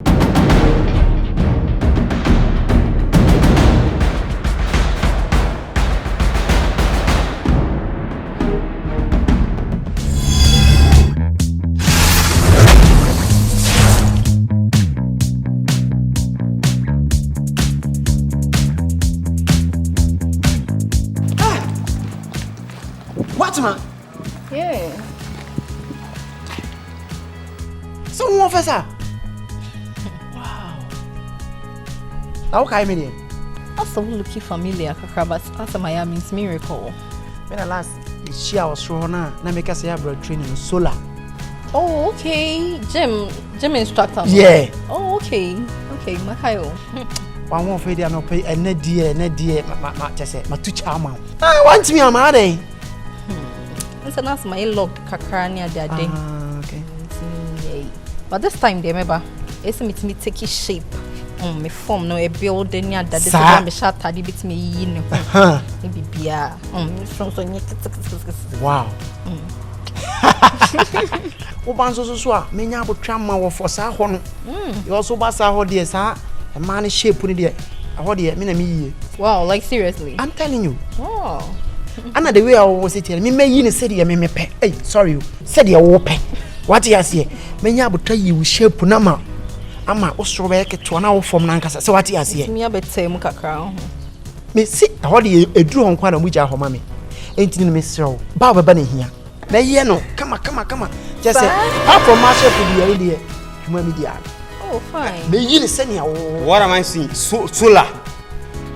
What, man? Yeah. Someone officer. Wow. How can I mean? Also looking familiar, but as a Miami's miracle. When I last she was sure na make us have training solar. Oh, okay. Gym instructor. Yeah. Oh, okay. Okay, Makayo. One more for the no pay and dear ma just say ma tu chama. Ah, want me am ade. So that's my log kakrania the day. Okay. But this time they remember it's me take shape. Me form no a building ya that this time me shot tadi bit me yin. Maybe bia. So wow. Oban so a menya abotwa ma wo for sa ho no. You also ba sa ho de sa a man shape ni de. Ho de me na me yie. Wow, like seriously? I'm telling you. Oh. Ana the way I was sitting me yi ni said me pe. Hey, sorry. Said ya wo pe. What you say? Menya abotwa yi shape na ma. Ama osoro be keto na wo form na nkasa. So what you say? Me abetem kakra. Me si ho de eduru ho kwa na mu gya ho ma me. Enti ni me srew. Ba ba na hia. Na ye no. Come. Just say apart from marshal to the idea. Human media. Oh, fine. Me yi ni senia wo. What am I seeing? Solar.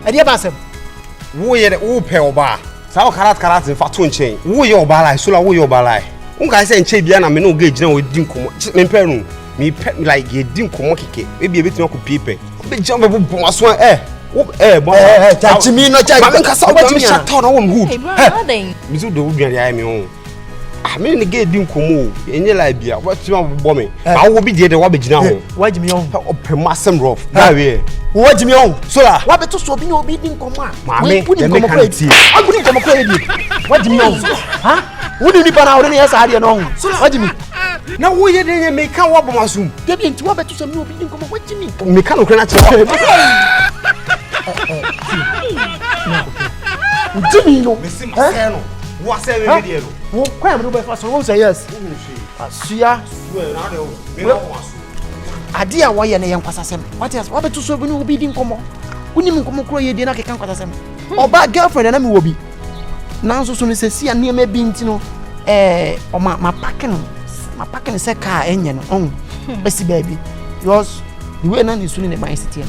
Ade ba sem. Wo ye wo pe oba. Sa karat in fact nchen. Wo ye oba lai solar wo ye oba lai. Unka say nche bia na me no ga gina wo di nkomo. Me pe no. Me pe like ye di nkomo keke. E bia betumi akopiepe. Be jam be bo aso bo. Touch me no charge. Ma me kasa wo me shut down on hood. Hey, brother, then. Me so do duan ya me ho. Ah me ne ga di nkomo o. Enye lai bia. What you bo me. Ba wo bi de wa be gina ho. What me on? Opemasem rough. That way. What me on? Solar. What beto so bi no obi di nkomo a. Mame, put dem nkomo make kwa it. Agudi nkomo kwa edi. What me on? Ha? Wo ni nipa na wo ne yesa ade no. What me? Na wo ye de me kan wo bomasum. Debi nti wo beto so mi obi di nkomo what me? Me kan okra na che. Jimmy no. Me sim say no. Wo say we dey no. Wo kwa me do be fa so wo say yes. Asuya. Na de me no bomasum. Ade a wo ye na ye nkwasasem. What else? Wo beto so bi no obi di nkomo. Unim nkomo kro ye di na keka nkwasasem. Oba girlfriend na me wo bi. Nanso so no se sia ne ma bi nti no o ma packing say car enye no on besi baby yours the way na ni suni ne my city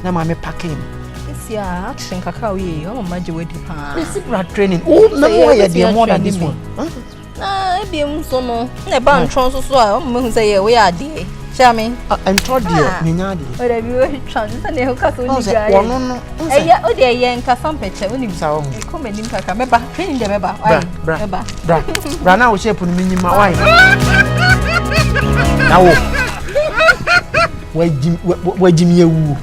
na ma me packing Yeah, action kakao ye. Oh, my joy pa. basic rat training oh na mo ye dey more than this one Ah, e bi so no na ba ntron so a mo say ye we ade Chami. I'm told you, Minyadi. Or have you transferred the hookah to the guy? No. Oh, dear, yank a some picture when you saw come and remember training the bra now shape on me, my wife. Now, where Jimmy woo.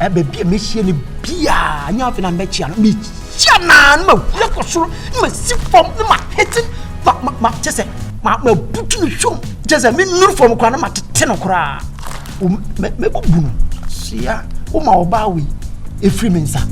A baby, mission beer, and you have been a match and me. Chanan, look so, must sit from the market. Just my boot to show. Just a minute from Kranama to 10 o'clock. See ya, my bowie, a free mensa.